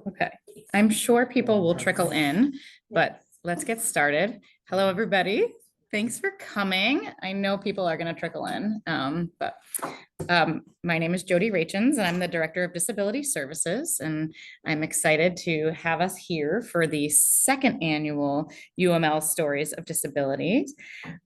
Okay, I'm sure people will trickle in, but let's get started. Hello, everybody. Thanks for coming. I know people are going to trickle in, but my name is Jody Rachins, and I'm the Director of Disability Services, and I'm excited to have us here for the second annual UML Stories of Disability.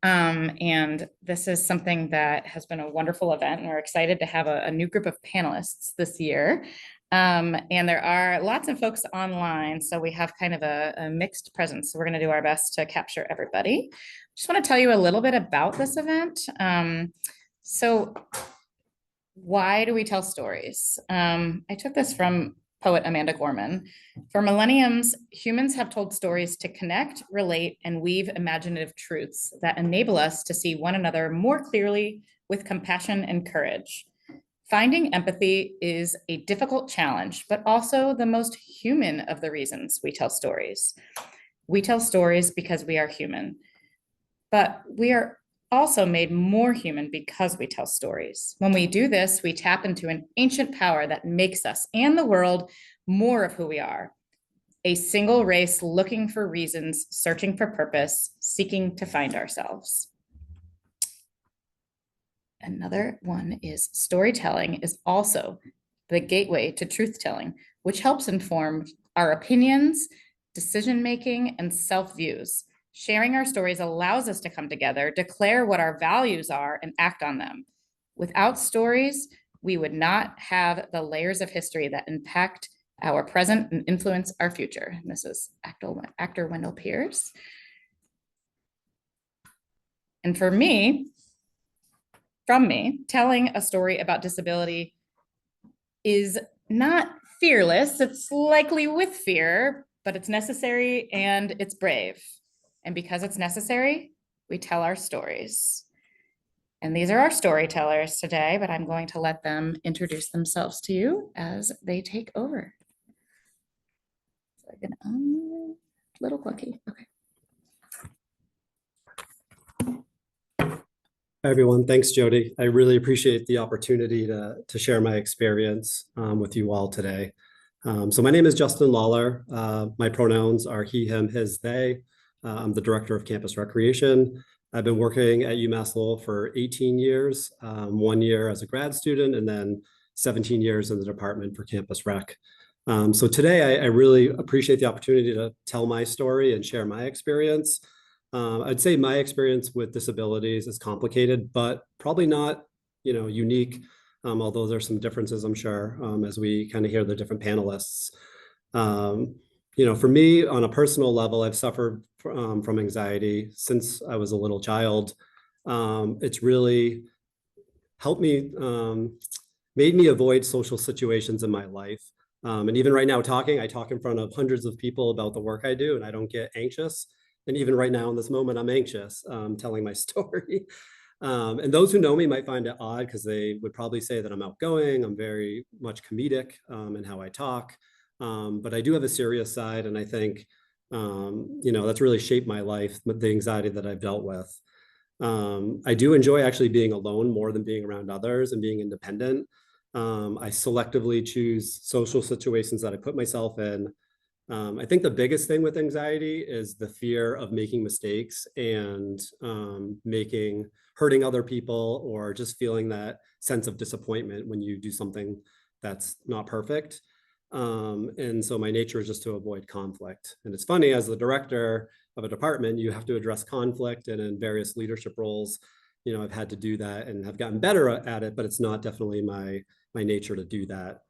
And this is something that has been a wonderful event, and we're excited to have a new group of panelists this year. And there are lots of folks online, so we have kind of a mixed presence. So we're going to do our best to capture everybody. Just want to tell you a little bit about this event. So why do we tell stories? I took this from poet Amanda Gorman. For millenniums, humans have told stories to connect, relate, and weave imaginative truths that enable us to see one another more clearly with compassion and courage. Finding empathy is a difficult challenge, but also the most human of the reasons we tell stories. We tell stories because we are human, but we are also made more human because we tell stories. When we do this, we tap into an ancient power that makes us and the world more of who we are. A single race looking for reasons, searching for purpose, seeking to find ourselves. Another one is storytelling is also the gateway to truth-telling, which helps inform our opinions, decision-making, and self-views. Sharing our stories allows us to come together, declare what our values are, and act on them. Without stories, we would not have the layers of history that impact our present and influence our future. And this is actor Wendell Pierce. And from me, telling a story about disability is not fearless. It's likely with fear, but it's necessary and it's brave. And because it's necessary, we tell our stories. And these are our storytellers today, but I'm going to let them introduce themselves to you as they take over. So I'm gonna, little clunky, okay. Hi, everyone. Thanks, Jody. I really appreciate the opportunity to share my experience with you all today. So my name is Justin Lawler. My pronouns are he, him, his, they. I'm the Director of Campus Recreation. I've been working at UMass Lowell for 18 years, 1 year as a grad student, and then 17 years in the Department for Campus Rec. So today, I really appreciate the opportunity to tell my story and share my experience. I'd say my experience with disabilities is complicated, but probably not, unique, although there's some differences, I'm sure, as we kind of hear the different panelists. For me, on a personal level, I've suffered from anxiety since I was a little child. It's really helped me, made me avoid social situations in my life. And even right now I talk in front of hundreds of people about the work I do, and I don't get anxious. And even right now in this moment, I'm anxious telling my story. And those who know me might find it odd because they would probably say that I'm outgoing. I'm very much comedic in how I talk. But I do have a serious side. And I think, that's really shaped my life, the anxiety that I've dealt with. I do enjoy actually being alone more than being around others and being independent. I selectively choose social situations that I put myself in. I think the biggest thing with anxiety is the fear of making mistakes and hurting other people, or just feeling that sense of disappointment when you do something that's not perfect. And so my nature is just to avoid conflict. And it's funny, as the director of a department, you have to address conflict, and in various leadership roles, I've had to do that and have gotten better at it, but it's not definitely my nature to do that.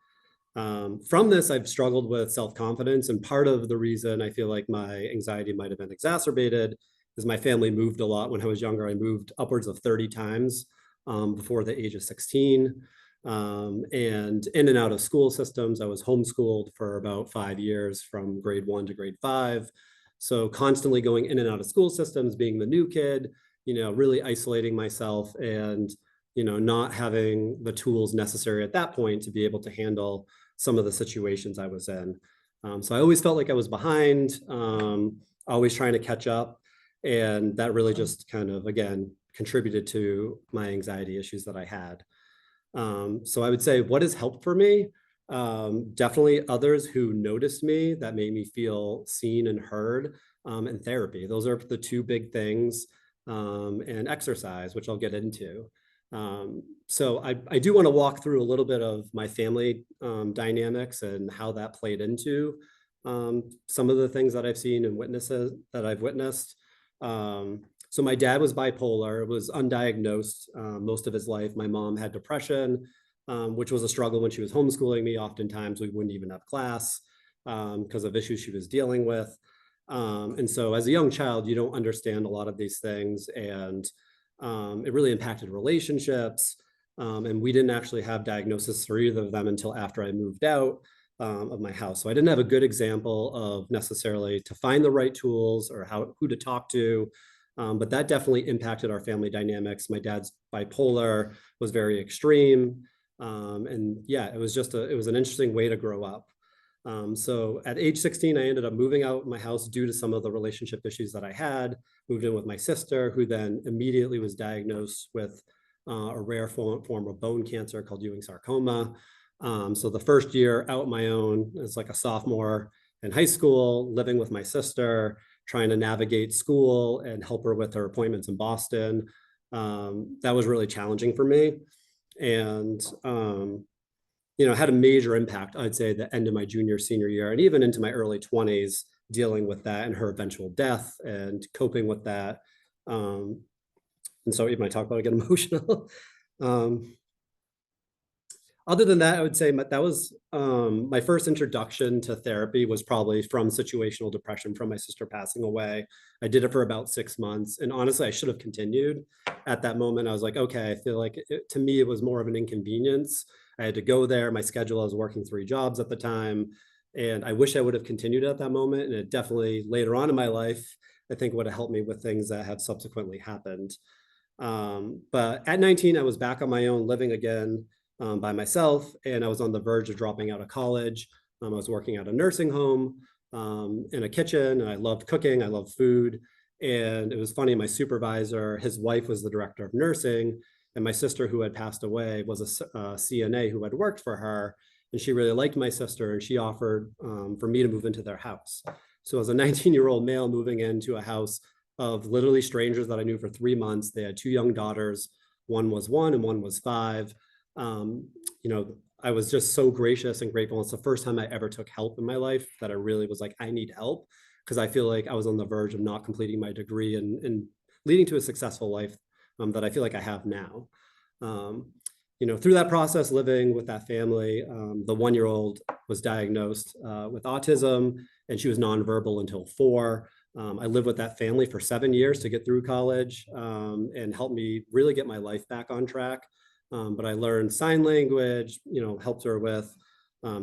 From this, I've struggled with self-confidence, and part of the reason I feel like my anxiety might have been exacerbated is my family moved a lot when I was younger. I moved upwards of 30 times before the age of 16, and in and out of school systems. I was homeschooled for about 5 years from grade 1 to grade 5. So constantly going in and out of school systems, being the new kid, really isolating myself, and not having the tools necessary at that point to be able to handle some of the situations I was in. So I always felt like I was behind, always trying to catch up. And that really just kind of, again, contributed to my anxiety issues that I had. So I would say what has helped for me, Definitely others who noticed me that made me feel seen and heard, and therapy. Those are the two big things, and exercise, which I'll get into. So I do want to walk through a little bit of my family dynamics and how that played into some of the things that I've seen and witnesses that I've witnessed. So my dad was bipolar, was undiagnosed most of his life. My mom had depression, which was a struggle when she was homeschooling me. Oftentimes we wouldn't even have class because of issues she was dealing with. And so as a young child, you don't understand a lot of these things. And it really impacted relationships. And we didn't actually have diagnosis for either of them until after I moved out of my house. So I didn't have a good example of necessarily to find the right tools or who to talk to. But that definitely impacted our family dynamics. My dad's bipolar was very extreme. And yeah, it was an interesting way to grow up. So at age 16, I ended up moving out of my house due to some of the relationship issues that I had, moved in with my sister, who then immediately was diagnosed with a rare form of bone cancer called Ewing sarcoma. So the first year out my own as like a sophomore in high school, living with my sister, trying to navigate school and help her with her appointments in Boston. That was really challenging for me. And had a major impact, I'd say, the end of my senior year, and even into my early 20s, dealing with that and her eventual death and coping with that. And so even I talk about it, I get emotional. Other than that, I would say that was my first introduction to therapy was probably from situational depression from my sister passing away. I did it for about 6 months. And honestly, I should have continued. At that moment, I was like, okay, I feel like to me, it was more of an inconvenience. I had to go there. My schedule, I was working 3 jobs at the time. And I wish I would have continued at that moment. And it definitely later on in my life, I think would have helped me with things that have subsequently happened. But at 19, I was back on my own, living again by myself, and I was on the verge of dropping out of college. I was working at a nursing home in a kitchen, and I loved cooking. I loved food. And it was funny, my supervisor, his wife was the director of nursing, and my sister, who had passed away, was a CNA who had worked for her. And she really liked my sister, and she offered for me to move into their house. So as a 19-year-old male moving into a house of literally strangers that I knew for 3 months, they had 2 young daughters. One was 1 and one was 5. I was just so gracious and grateful. It's the first time I ever took help in my life that I really was like, I need help, because I feel like I was on the verge of not completing my degree and leading to a successful life that I feel like I have now. Through that process, living with that family, the 1-year-old was diagnosed with autism, and she was nonverbal until 4. I lived with that family for 7 years to get through college and helped me really get my life back on track. But I learned sign language, helped her with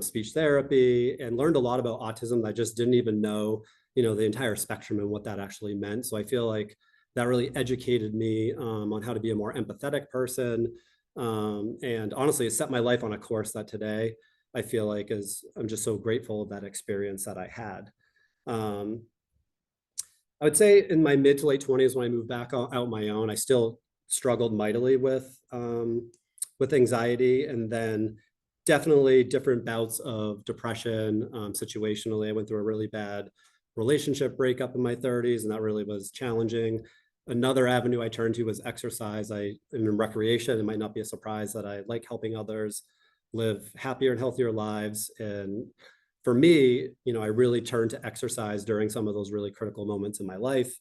speech therapy, and learned a lot about autism that I just didn't even know, the entire spectrum and what that actually meant. So I feel like that really educated me on how to be a more empathetic person. And honestly, it set my life on a course that today I feel like I'm just so grateful of that experience that I had. I would say in my mid to late 20s, when I moved back out on my own, I still struggled mightily with anxiety, and then definitely different bouts of depression. Situationally, I went through a really bad relationship breakup in my 30s, and that really was challenging. Another avenue I turned to was exercise. I am in recreation. It might not be a surprise that I like helping others live happier and healthier lives. And for me, I really turned to exercise during some of those really critical moments in my life.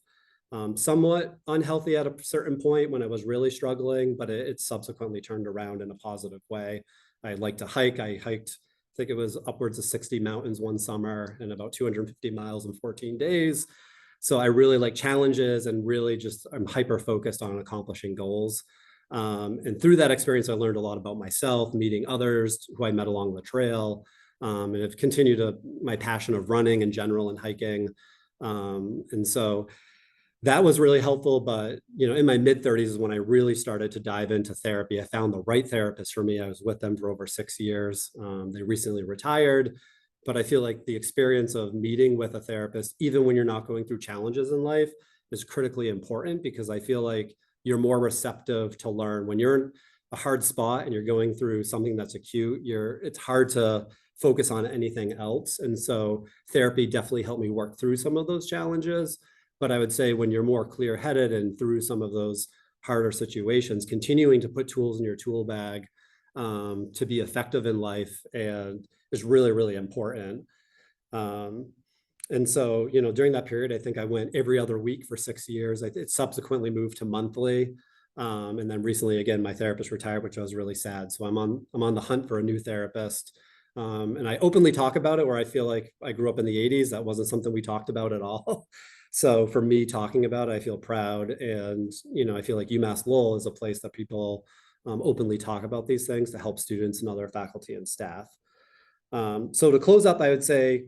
Somewhat unhealthy at a certain point when I was really struggling, but it subsequently turned around in a positive way. I like to hike. I hiked, I think it was upwards of 60 mountains one summer and about 250 miles in 14 days. So I really like challenges, and really I'm hyper focused on accomplishing goals. And through that experience, I learned a lot about myself, meeting others who I met along the trail, and have continued my passion of running in general and hiking. And so that was really helpful. But, in my mid 30s is when I really started to dive into therapy. I found the right therapist for me. I was with them for over 6 years. They recently retired, but I feel like the experience of meeting with a therapist, even when you're not going through challenges in life, is critically important, because I feel like you're more receptive to learn when you're a hard spot and you're going through something that's acute, it's hard to focus on anything else. And so therapy definitely helped me work through some of those challenges. But I would say when you're more clear-headed and through some of those harder situations, continuing to put tools in your tool bag to be effective in life and is really, really important. And so, during that period, I think I went every other week for 6 years. It subsequently moved to monthly. And then recently, again, my therapist retired, which I was really sad. So I'm on the hunt for a new therapist. And I openly talk about it, where I feel like I grew up in the 80s. That wasn't something we talked about at all. So for me talking about it, I feel proud. And, I feel like UMass Lowell is a place that people openly talk about these things to help students and other faculty and staff. So to close up, I would say,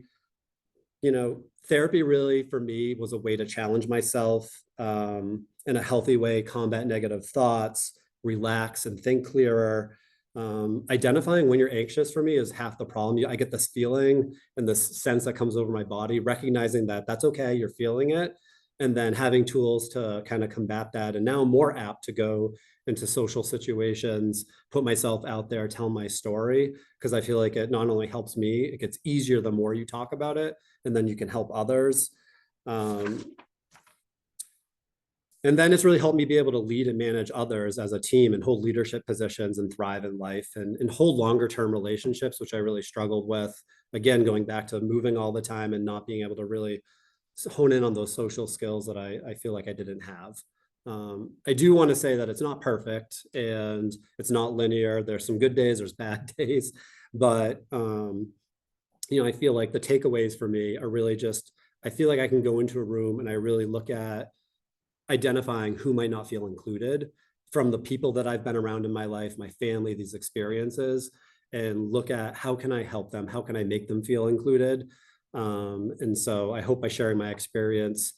therapy really for me was a way to challenge myself in a healthy way, combat negative thoughts, relax and think clearer. Identifying when you're anxious for me is half the problem. I get this feeling and this sense that comes over my body, recognizing that that's okay, you're feeling it, and then having tools to kind of combat that. And now I'm more apt to go into social situations, put myself out there, tell my story, because I feel like it not only helps me, it gets easier the more you talk about it, and then you can help others. And then it's really helped me be able to lead and manage others as a team and hold leadership positions and thrive in life and hold longer term relationships, which I really struggled with. Again, going back to moving all the time and not being able to really hone in on those social skills that I feel like I didn't have. I do want to say that it's not perfect and it's not linear. There's some good days, there's bad days, but I feel like the takeaways for me are really just, I feel like I can go into a room and I really look at identifying who might not feel included from the people that I've been around in my life, my family, these experiences, and look at how can I help them? How can I make them feel included? And so I hope by sharing my experience,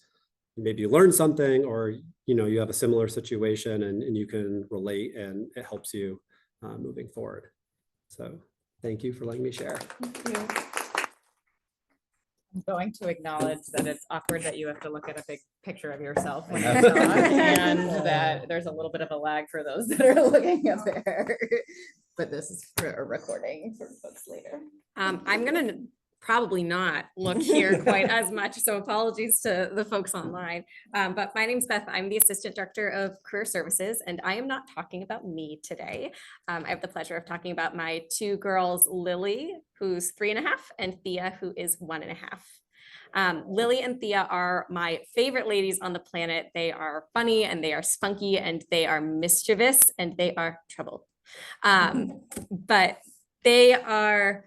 maybe you learn something, or you have a similar situation and you can relate and it helps you moving forward. So thank you for letting me share. Thank you. I'm going to acknowledge that it's awkward that you have to look at a big picture of yourself when you talk, and that there's a little bit of a lag for those that are looking up there. But this is for a recording for folks later. I'm gonna probably not look here quite as much, so apologies to the folks online. But my name's Beth. I'm the Assistant Director of Career Services, and I am not talking about me today. I have the pleasure of talking about my two girls, Lily, who's 3.5, and Thea, who is 1.5. Lily and Thea are my favorite ladies on the planet. They are funny and they are spunky and they are mischievous and they are trouble. But they are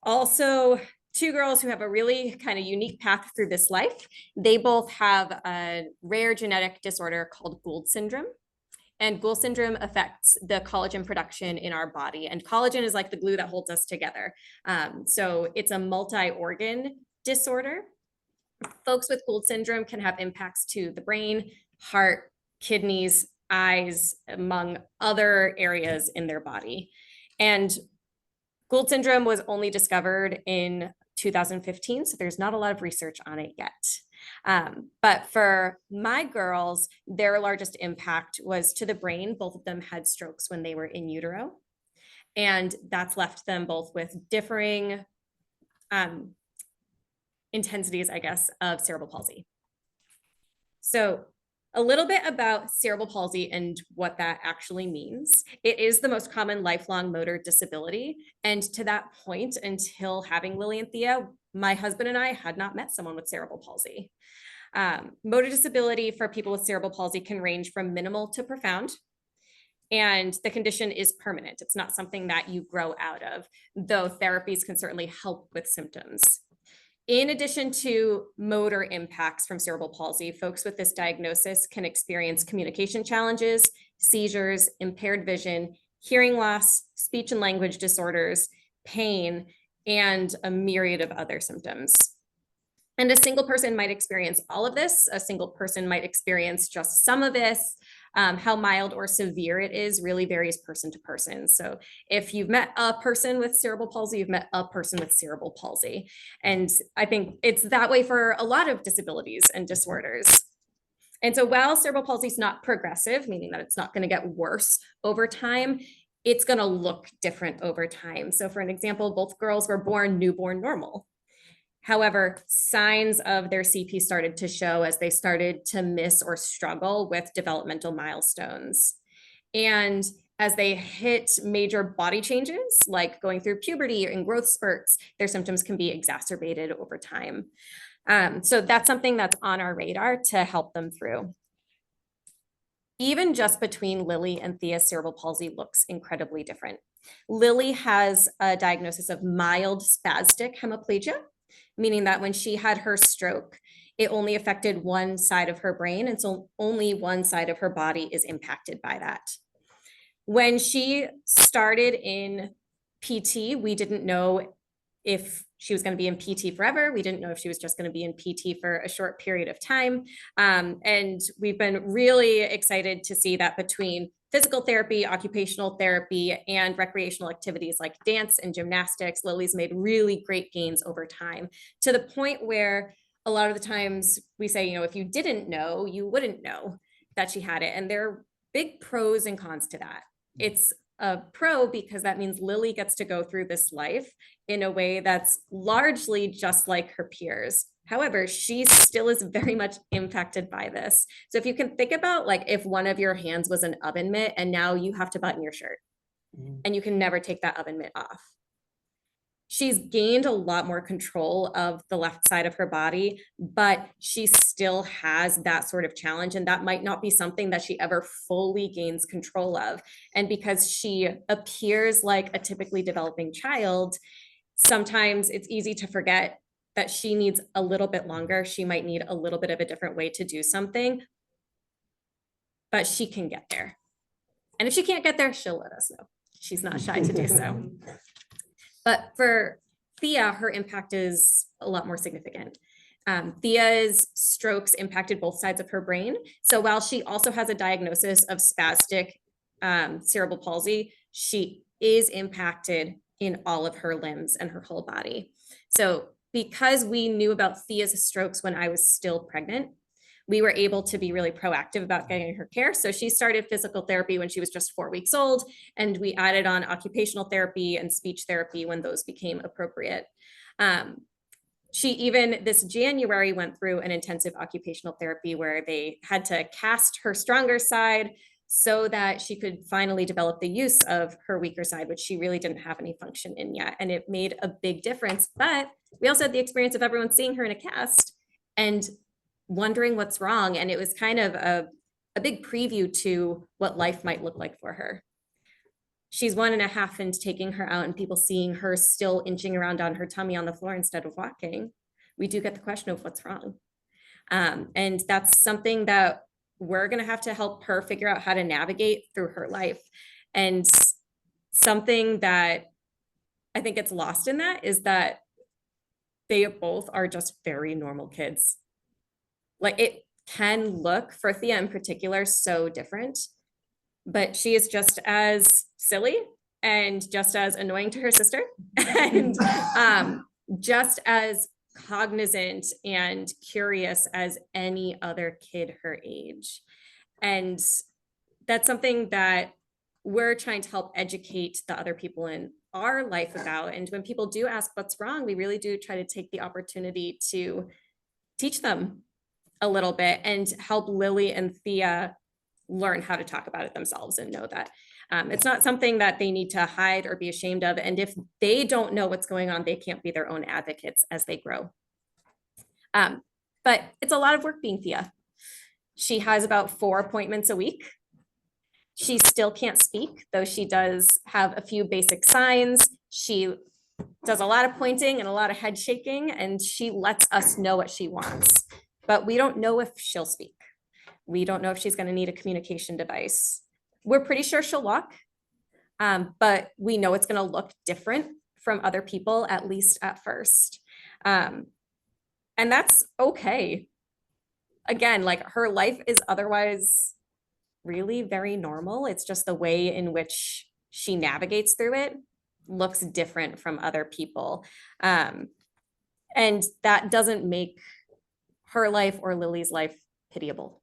also two girls who have a really kind of unique path through this life. They both have a rare genetic disorder called Gould syndrome. And Gould syndrome affects the collagen production in our body. And collagen is like the glue that holds us together. So it's a multi-organ disorder. Folks with Gould syndrome can have impacts to the brain, heart, kidneys, eyes, among other areas in their body. And Gould syndrome was only discovered in 2015, so there's not a lot of research on it yet. But for my girls, their largest impact was to the brain. Both of them had strokes when they were in utero, and that's left them both with differing intensities, I guess, of cerebral palsy. So a little bit about cerebral palsy and what that actually means. It is the most common lifelong motor disability. And to that point, until having Lily and Thea, my husband and I had not met someone with cerebral palsy. Motor disability for people with cerebral palsy can range from minimal to profound. And the condition is permanent. It's not something that you grow out of, though therapies can certainly help with symptoms. In addition to motor impacts from cerebral palsy, folks with this diagnosis can experience communication challenges, seizures, impaired vision, hearing loss, speech and language disorders, pain, and a myriad of other symptoms. And a single person might experience all of this. A single person might experience just some of this. How mild or severe it is really varies person to person. So if you've met a person with cerebral palsy, you've met a person with cerebral palsy. And I think it's that way for a lot of disabilities and disorders. And so while cerebral palsy is not progressive, meaning that it's not going to get worse over time, it's going to look different over time. So for an example, both girls were born newborn normal. However, signs of their CP started to show as they started to miss or struggle with developmental milestones. And as they hit major body changes, like going through puberty and growth spurts, their symptoms can be exacerbated over time. So that's something that's on our radar to help them through. Even just between Lily and Thea's cerebral palsy looks incredibly different. Lily has a diagnosis of mild spastic hemiplegia, meaning that when she had her stroke, it only affected one side of her brain, and so only one side of her body is impacted by that. When she started in PT, we didn't know if she was going to be in PT forever. We didn't know if she was just going to be in PT for a short period of time. And we've been really excited to see that between physical therapy, occupational therapy, and recreational activities like dance and gymnastics, Lily's made really great gains over time, to the point where a lot of the times we say, you know, if you didn't know, you wouldn't know that she had it. And there are big pros and cons to that. It's a pro because that means Lily gets to go through this life in a way that's largely just like her peers. However, she still is very much impacted by this. So if you can think about, like, if one of your hands was an oven mitt and now you have to button your shirt and you can never take that oven mitt off. She's gained a lot more control of the left side of her body, but she still has that sort of challenge. And that might not be something that she ever fully gains control of. And because she appears like a typically developing child, sometimes it's easy to forget that she needs a little bit longer. She might need a little bit of a different way to do something, but she can get there. And if she can't get there, she'll let us know. She's not shy to do so. But for Thea, her impact is a lot more significant. Thea's strokes impacted both sides of her brain. So while she also has a diagnosis of spastic cerebral palsy, she is impacted in all of her limbs and her whole body. So because we knew about Thea's strokes when I was still pregnant, we were able to be really proactive about getting her care. So she started physical therapy when she was just 4 weeks old, and we added on occupational therapy and speech therapy when those became appropriate. She even this January went through an intensive occupational therapy where they had to cast her stronger side so that she could finally develop the use of her weaker side, which she really didn't have any function in yet. And it made a big difference. But we also had the experience of everyone seeing her in a cast and wondering what's wrong. And it was kind of a big preview to what life might look like for her. She's 1.5 into taking her out and people seeing her still inching around on her tummy on the floor instead of walking. We do get the question of what's wrong. And that's something that we're going to have to help her figure out how to navigate through her life. And something that I think gets lost in that is that they both are just very normal kids. Like, it can look, for Thea in particular, so different, but she is just as silly and just as annoying to her sister and just as cognizant and curious as any other kid her age. And that's something that we're trying to help educate the other people in our life about. And when people do ask what's wrong, we really do try to take the opportunity to teach them a little bit and help Lily and Thea learn how to talk about it themselves and know that it's not something that they need to hide or be ashamed of. And if they don't know what's going on, they can't be their own advocates as they grow. But it's a lot of work being Thea. She has about 4 appointments a week. She still can't speak, though she does have a few basic signs. She does a lot of pointing and a lot of head shaking, and she lets us know what she wants. But we don't know if she'll speak. We don't know if she's going to need a communication device. We're pretty sure she'll walk, but we know it's going to look different from other people, at least at first. And that's okay. Again, like, her life is otherwise really very normal. It's just the way in which she navigates through it looks different from other people. And that doesn't make her life or Lily's life pitiable.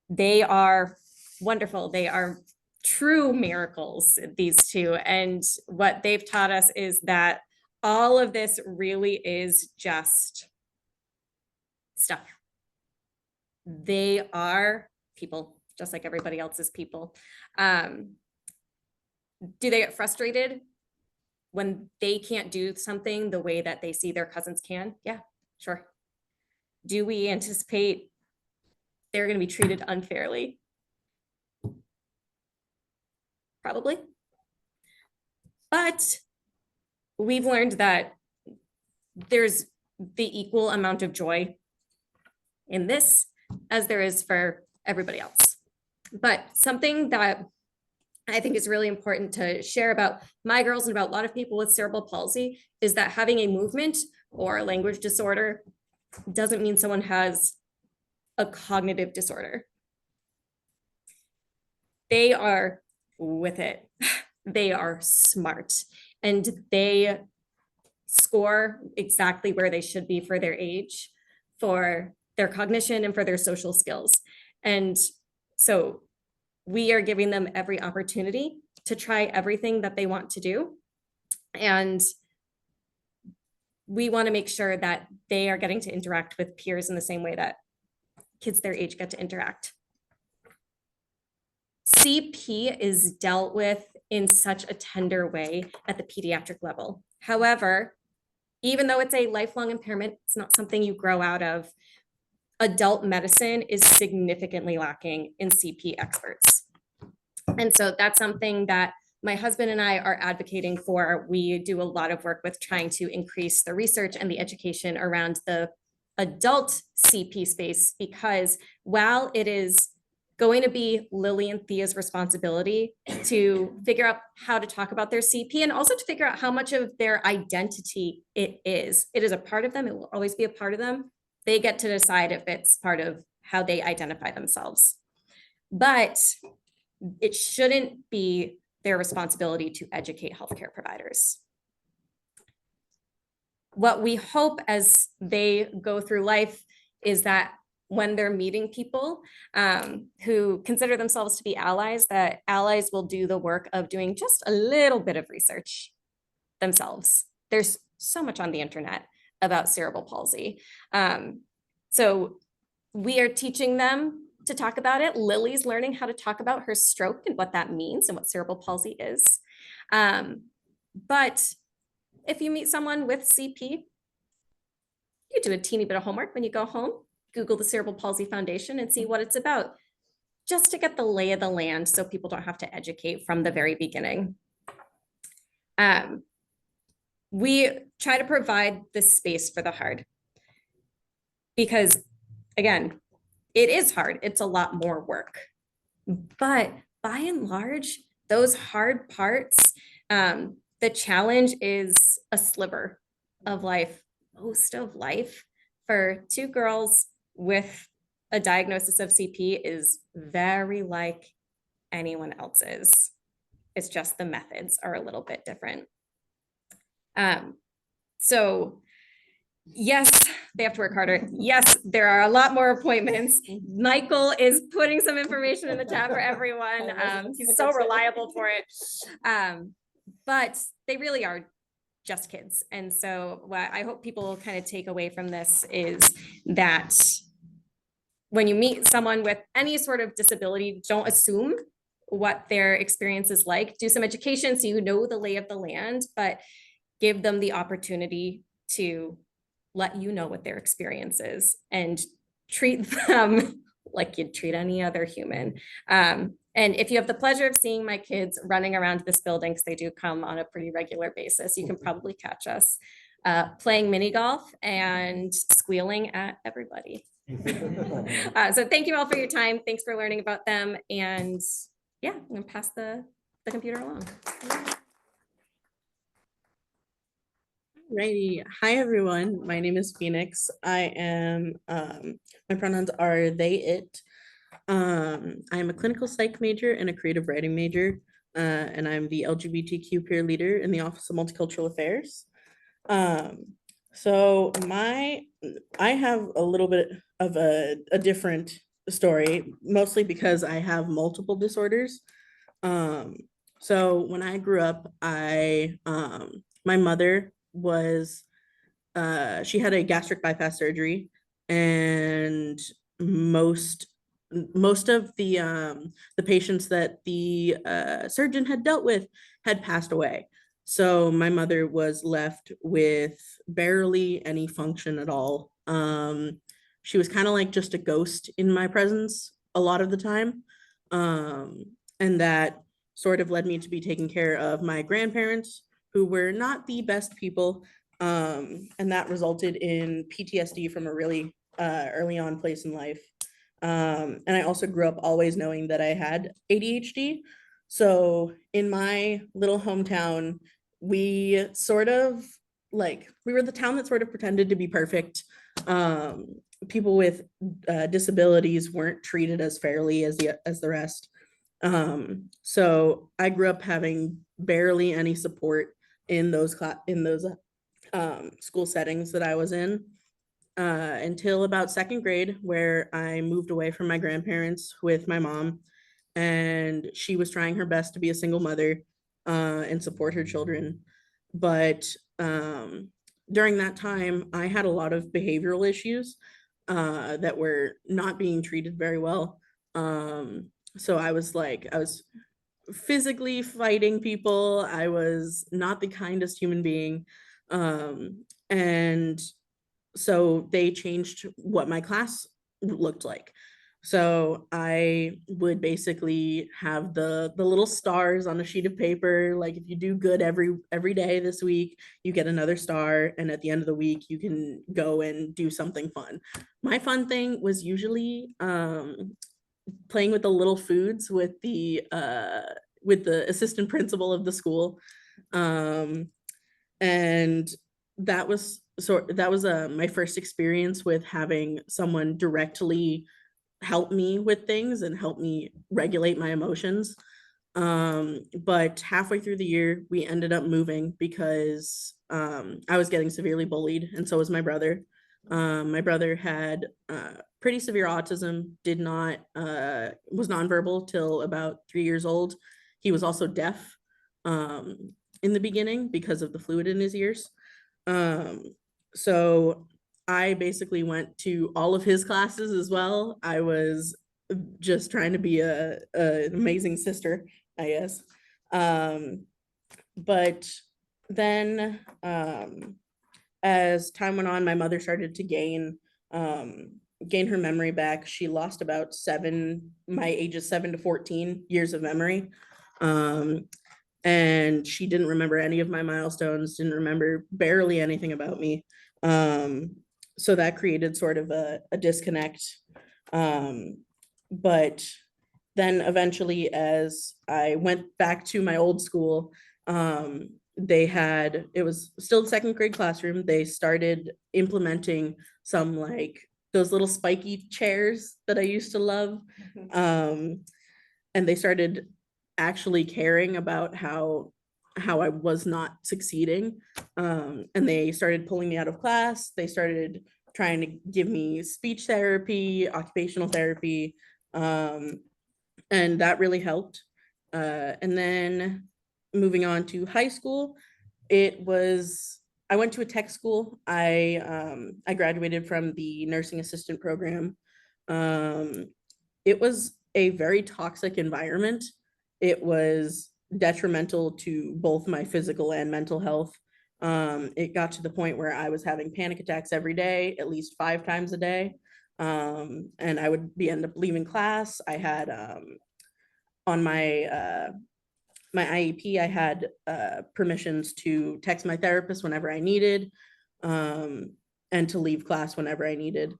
They are wonderful. They are true miracles, these two. And what they've taught us is that all of this really is just stuff. They are people, just like everybody else is people. Do they get frustrated when they can't do something the way that they see their cousins can? Yeah, sure. Do we anticipate they're going to be treated unfairly? Probably. But we've learned that there's the equal amount of joy in this as there is for everybody else. But something that I think is really important to share about my girls and about a lot of people with cerebral palsy is that having a movement or a language disorder doesn't mean someone has a cognitive disorder. They are with it. They are smart and they score exactly where they should be for their age, for their cognition, and for their social skills. And so we are giving them every opportunity to try everything that they want to do. And we want to make sure that they are getting to interact with peers in the same way that kids their age get to interact. CP is dealt with in such a tender way at the pediatric level. However, even though it's a lifelong impairment, it's not something you grow out of. Adult medicine is significantly lacking in CP experts. And so that's something that my husband and I are advocating for. We do a lot of work with trying to increase the research and the education around the adult CP space, because while it is going to be Lily and Thea's responsibility to figure out how to talk about their CP and also to figure out how much of their identity it is. It is a part of them. It will always be a part of them. They get to decide if it's part of how they identify themselves. But it shouldn't be their responsibility to educate healthcare providers. What we hope as they go through life is that when they're meeting people who consider themselves to be allies, that allies will do the work of doing just a little bit of research themselves. There's so much on the internet about cerebral palsy. So we are teaching them to talk about it. Lily's learning how to talk about her stroke and what that means and what cerebral palsy is. But if you meet someone with CP, you do a teeny bit of homework when you go home. Google the Cerebral Palsy Foundation and see what it's about, just to get the lay of the land so people don't have to educate from the very beginning. We try to provide the space for the hard because, again, it is hard. It's a lot more work. But by and large, those hard parts, the challenge is a sliver of life, most of life for two girls with a diagnosis of CP is very like anyone else's. It's just the methods are a little bit different. So yes, they have to work harder. Yes, there are a lot more appointments. Michael is putting some information in the chat for everyone. He's so reliable for it. But they really are just kids. And so what I hope people kind of take away from this is that when you meet someone with any sort of disability, don't assume what their experience is like. Do some education so you know the lay of the land, but give them the opportunity to let you know what their experience is and treat them like you'd treat any other human. And if you have the pleasure of seeing my kids running around this building, because they do come on a pretty regular basis, you can probably catch us playing mini golf and squealing at everybody. So thank you all for your time. Thanks for learning about them. And yeah, I'm gonna pass the computer along. Righty. Hi, everyone. My name is Phoenix. I am, my pronouns are they, it. I am a clinical psych major and a creative writing major, and I'm the LGBTQ peer leader in the Office of Multicultural Affairs. So I have a little bit of a different story, mostly because I have multiple disorders. So when I grew up, my mother was, she had a gastric bypass surgery, and most most of the patients that the surgeon had dealt with had passed away. So my mother was left with barely any function at all. She was kind of like just a ghost in my presence a lot of the time. And that sort of led me to be taking care of my grandparents, who were not the best people. And that resulted in PTSD from a really early on place in life. And I also grew up always knowing that I had ADHD. So in my little hometown, we sort of we were the town that sort of pretended to be perfect. People with disabilities weren't treated as fairly as the rest. So I grew up having barely any support in those school settings that I was in until about second grade, where I moved away from my grandparents with my mom, and she was trying her best to be a single mother and support her children. But during that time, I had a lot of behavioral issues that were not being treated very well. So I was physically fighting people. I was not the kindest human being. And so they changed what my class looked like. So I would basically have the little stars on a sheet of paper. Like, if you do good every day this week, you get another star, and at the end of the week, you can go and do something fun. My fun thing was usually playing with the little foods with the assistant principal of the school. And that was my first experience with having someone directly help me with things and help me regulate my emotions. But halfway through the year, we ended up moving because I was getting severely bullied, and so was my brother. My brother had pretty severe autism, did not was nonverbal till about 3 years old. He was also deaf in the beginning because of the fluid in his ears. So I basically went to all of his classes as well. I was just trying to be an amazing sister, I guess. But then as time went on, my mother started to gain her memory back. She lost about my ages 7 to 14 years of memory. And she didn't remember any of my milestones, didn't remember barely anything about me. So that created sort of a disconnect. But then eventually, as I went back to my old school, it was still the second grade classroom. They started implementing some those little spiky chairs that I used to love. And they started actually caring about how I was not succeeding. And they started pulling me out of class. They started trying to give me speech therapy, occupational therapy, and that really helped. And then moving on to high school, I went to a tech school. I graduated from the nursing assistant program. It was a very toxic environment. It was detrimental to both my physical and mental health. It got to the point where I was having panic attacks every day, at least 5 times a day. And I would end up leaving class. I had on my IEP, I had permissions to text my therapist whenever I needed, and to leave class whenever I needed.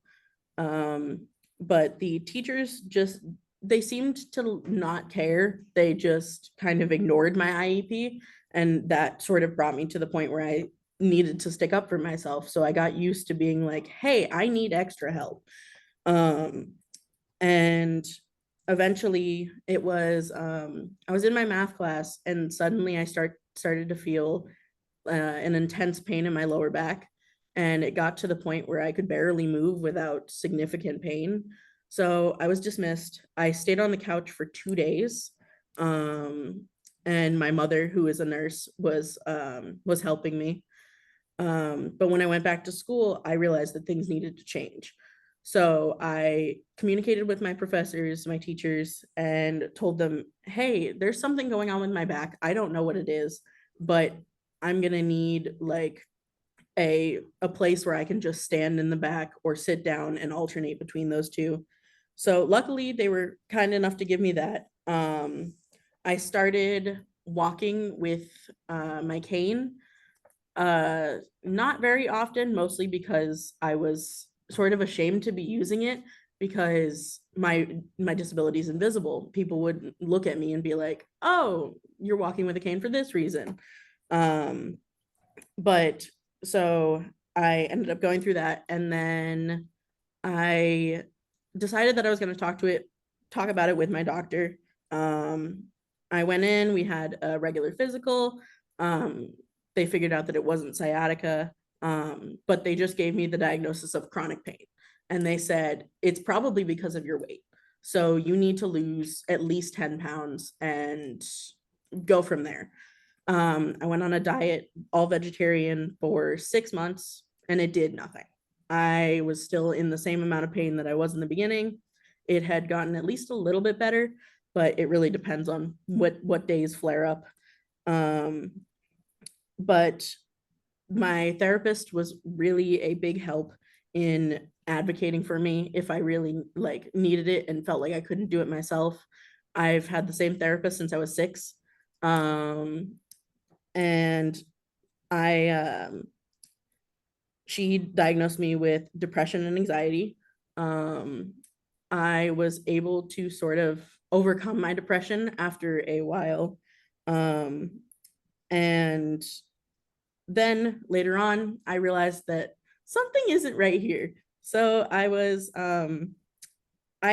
But the teachers they seemed to not care. They just kind of ignored my IEP, and that sort of brought me to the point where I needed to stick up for myself. So I got used to being like, hey, I need extra help. And eventually I was in my math class, and suddenly I started to feel an intense pain in my lower back. And it got to the point where I could barely move without significant pain. So I was dismissed. I stayed on the couch for 2 days. And my mother, who is a nurse, was helping me. But when I went back to school, I realized that things needed to change. So I communicated with my professors, my teachers, and told them, hey, there's something going on with my back. I don't know what it is, but I'm gonna need like a place where I can just stand in the back or sit down and alternate between those two. So luckily they were kind enough to give me that. I started walking with my cane, not very often, mostly because I was sort of ashamed to be using it because my disability is invisible. People would look at me and be like, oh, you're walking with a cane for this reason. But so I ended up going through that, and then I decided that I was going to talk about it with my doctor. I went in, we had a regular physical. They figured out that it wasn't sciatica, but they just gave me the diagnosis of chronic pain. And they said, it's probably because of your weight. So you need to lose at least 10 pounds and go from there. I went on a diet, all vegetarian, for 6 months, and it did nothing. I was still in the same amount of pain that I was in the beginning. It had gotten at least a little bit better, but it really depends on what days flare up. But my therapist was really a big help in advocating for me if I really like needed it and felt like I couldn't do it myself. I've had the same therapist since I was 6. And she diagnosed me with depression and anxiety. I was able to sort of overcome my depression after a while. And then later on, I realized that something isn't right here. So I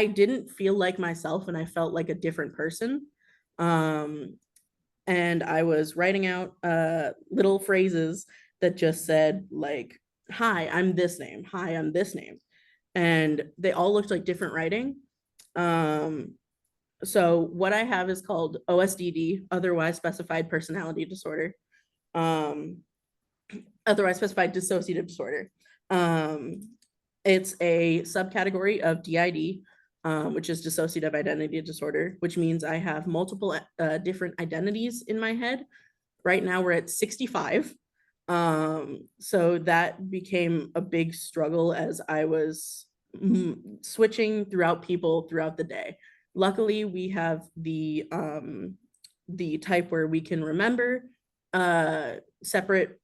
didn't feel like myself, and I felt like a different person. And I was writing out little phrases that just said like, hi, I'm this name. Hi, I'm this name. And they all looked like different writing. So what I have is called OSDD, otherwise specified personality disorder. Otherwise specified dissociative disorder. It's a subcategory of DID, which is dissociative identity disorder, which means I have multiple different identities in my head. Right now we're at 65. So that became a big struggle as I was switching throughout people throughout the day. Luckily, we have the type where we can remember separate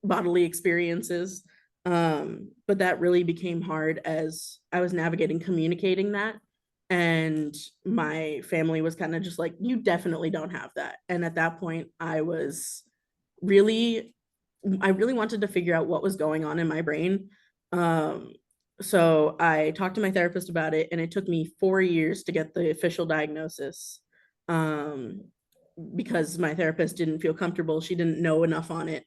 bodily experiences. But that really became hard as I was navigating communicating that. And my family was kind of just like, you definitely don't have that. And at that point, I really wanted to figure out what was going on in my brain. So I talked to my therapist about it, and it took me 4 years to get the official diagnosis, because my therapist didn't feel comfortable. She didn't know enough on it.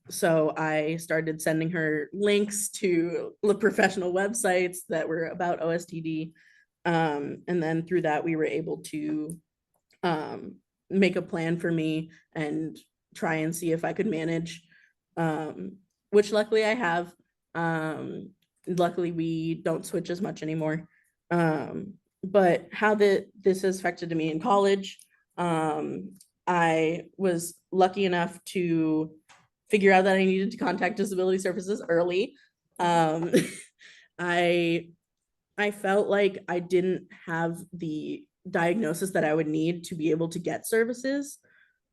So I started sending her links to the professional websites that were about OSDD. And then through that, we were able to make a plan for me and try and see if I could manage, which luckily I have. Luckily, we don't switch as much anymore. But how this has affected me in college, I was lucky enough to figure out that I needed to contact disability services early. I felt like I didn't have the diagnosis that I would need to be able to get services,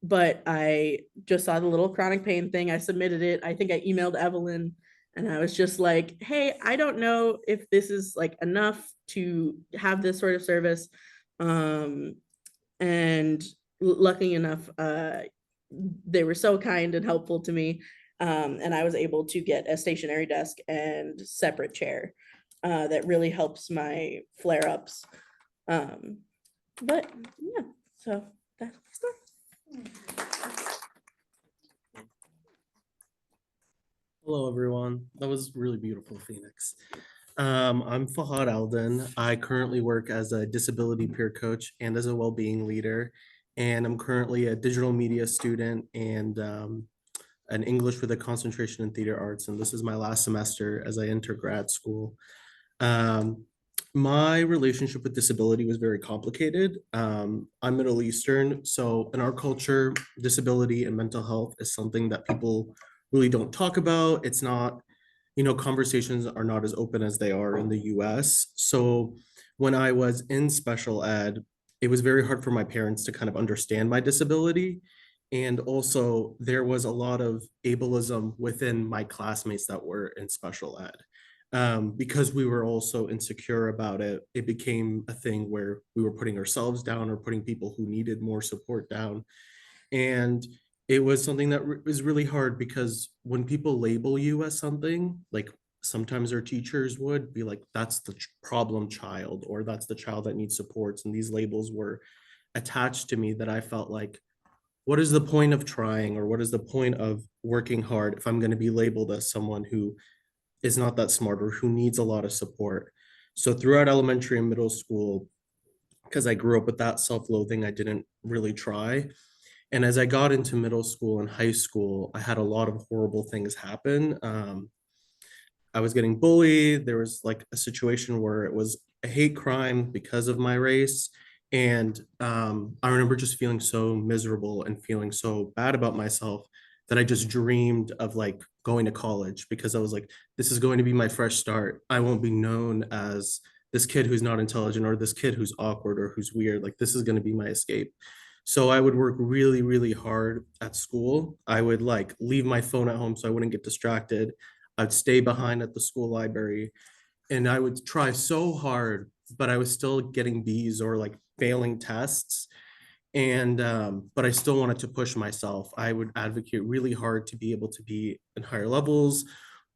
but I just saw the little chronic pain thing. I submitted it. I think I emailed Evelyn, and I was just like, hey, I don't know if this is like enough to have this sort of service. And lucky enough, they were so kind and helpful to me. And I was able to get a stationary desk and separate chair that really helps my flare-ups. But yeah, so that's the story. Hello, everyone. That was really beautiful, Phoenix. I'm Fahad Alden. I currently work as a disability peer coach and as a well-being leader. And I'm currently a digital media student and an English with a concentration in theater arts. And this is my last semester as I enter grad school. Um, my relationship with disability was very complicated. I'm Middle Eastern, so in our culture, disability and mental health is something that people really don't talk about. It's not, conversations are not as open as they are in the US. So when I was in special ed, it was very hard for my parents to kind of understand my disability. And also, there was a lot of ableism within my classmates that were in special ed. Because we were also insecure about it, it became a thing where we were putting ourselves down or putting people who needed more support down. And it was something that was really hard because when people label you as something, like sometimes our teachers would be like, that's the problem child, or that's the child that needs supports. And these labels were attached to me that I felt like, what is the point of trying, or what is the point of working hard if I'm going to be labeled as someone who is not that smart or who needs a lot of support? So throughout elementary and middle school, because I grew up with that self-loathing, I didn't really try. And as I got into middle school and high school, I had a lot of horrible things happen. I was getting bullied. There was like a situation where it was a hate crime because of my race. And I remember just feeling so miserable and feeling so bad about myself that I just dreamed of like going to college, because I was like, this is going to be my fresh start. I won't be known as this kid who's not intelligent or this kid who's awkward or who's weird. Like, this is going to be my escape. So I would work really, really hard at school. I would like leave my phone at home so I wouldn't get distracted. I'd stay behind at the school library, and I would try so hard, but I was still getting B's or like failing tests. And but I still wanted to push myself. I would advocate really hard to be able to be in higher levels,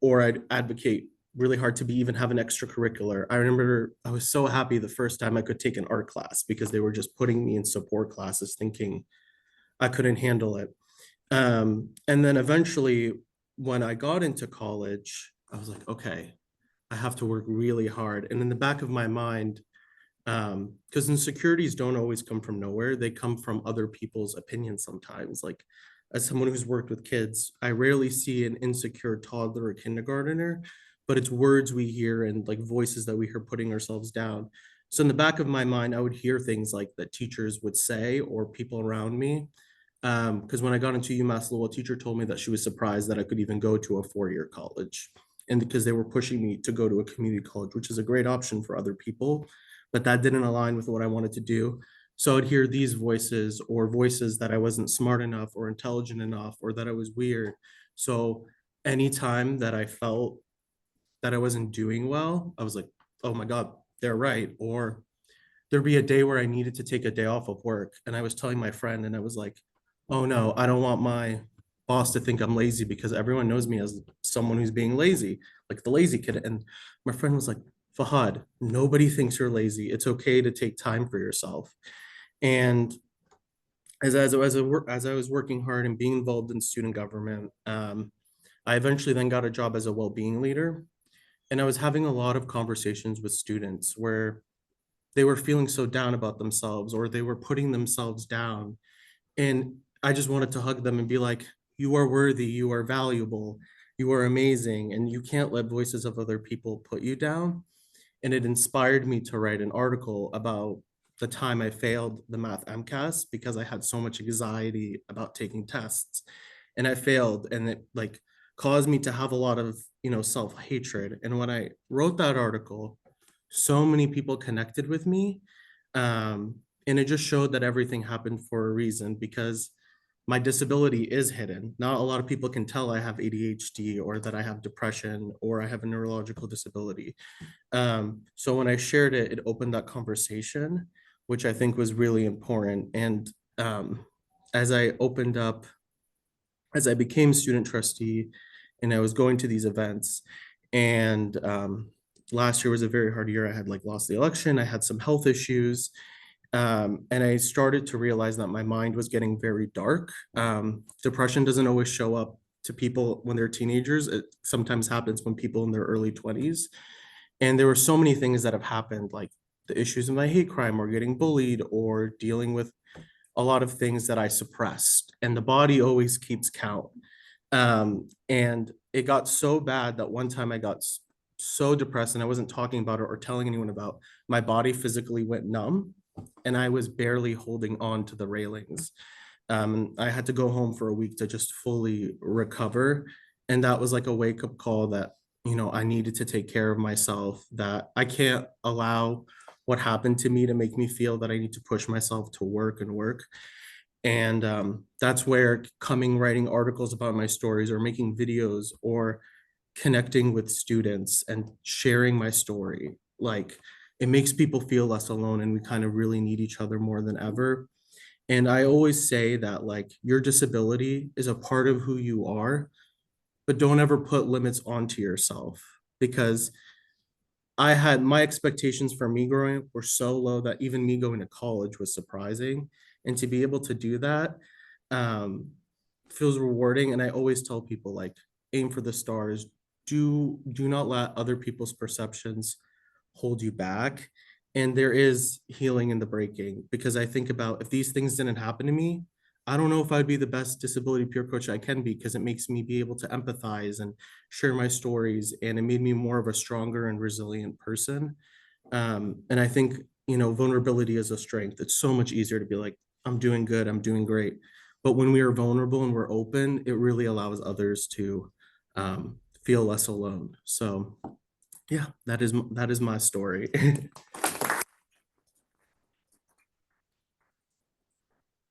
or I'd advocate really hard to be even have an extracurricular. I remember I was so happy the first time I could take an art class because they were just putting me in support classes thinking I couldn't handle it. And then eventually, when I got into college, I was like, okay, I have to work really hard. And in the back of my mind, because insecurities don't always come from nowhere, they come from other people's opinions sometimes. Like, as someone who's worked with kids, I rarely see an insecure toddler or kindergartner, but it's words we hear and like voices that we hear putting ourselves down. So in the back of my mind, I would hear things like that teachers would say or people around me. Because when I got into UMass Lowell, a teacher told me that she was surprised that I could even go to a four-year college. And because they were pushing me to go to a community college, which is a great option for other people, but that didn't align with what I wanted to do. So I'd hear these voices, or voices that I wasn't smart enough or intelligent enough or that I was weird. So anytime that I felt that I wasn't doing well, I was like, oh my God, they're right. Or there'd be a day where I needed to take a day off of work. And I was telling my friend, and I was like, oh no, I don't want my boss to think I'm lazy, because everyone knows me as someone who's being lazy, like the lazy kid. And my friend was like, Fahad, nobody thinks you're lazy. It's okay to take time for yourself. And as I was working hard and being involved in student government, I eventually then got a job as a well-being leader. And I was having a lot of conversations with students where they were feeling so down about themselves, or they were putting themselves down. And I just wanted to hug them and be like, you are worthy, you are valuable, you are amazing, and you can't let voices of other people put you down. And it inspired me to write an article about the time I failed the math MCAS because I had so much anxiety about taking tests, and I failed, and it like caused me to have a lot of, self-hatred. And when I wrote that article, so many people connected with me. And it just showed that everything happened for a reason, because my disability is hidden. Not a lot of people can tell I have ADHD, or that I have depression, or I have a neurological disability. So when I shared it, it opened that conversation, which I think was really important. And as I opened up, as I became student trustee, and I was going to these events, and last year was a very hard year. I had like lost the election. I had some health issues. And I started to realize that my mind was getting very dark. Depression doesn't always show up to people when they're teenagers. It sometimes happens when people in their early 20s. And there were so many things that have happened, like the issues of my hate crime or getting bullied or dealing with a lot of things that I suppressed. And the body always keeps count. And it got so bad that one time I got so depressed and I wasn't talking about it or telling anyone about, my body physically went numb and I was barely holding on to the railings. I had to go home for a week to just fully recover. And that was like a wake up call that, I needed to take care of myself, that I can't allow what happened to me to make me feel that I need to push myself to work and work. And that's where writing articles about my stories or making videos or connecting with students and sharing my story, like it makes people feel less alone and we kind of really need each other more than ever. And I always say that like your disability is a part of who you are, but don't ever put limits onto yourself, because my expectations for me growing up were so low that even me going to college was surprising. And to be able to do that um, feels rewarding. And I always tell people like, aim for the stars. Do not let other people's perceptions hold you back. And there is healing in the breaking, because I think about, if these things didn't happen to me, I don't know if I'd be the best disability peer coach I can be, because it makes me be able to empathize and share my stories. And it made me more of a stronger and resilient person. And I think, vulnerability is a strength. It's so much easier to be like, I'm doing good, I'm doing great. But when we are vulnerable and we're open, it really allows others to feel less alone. So yeah, that is my story.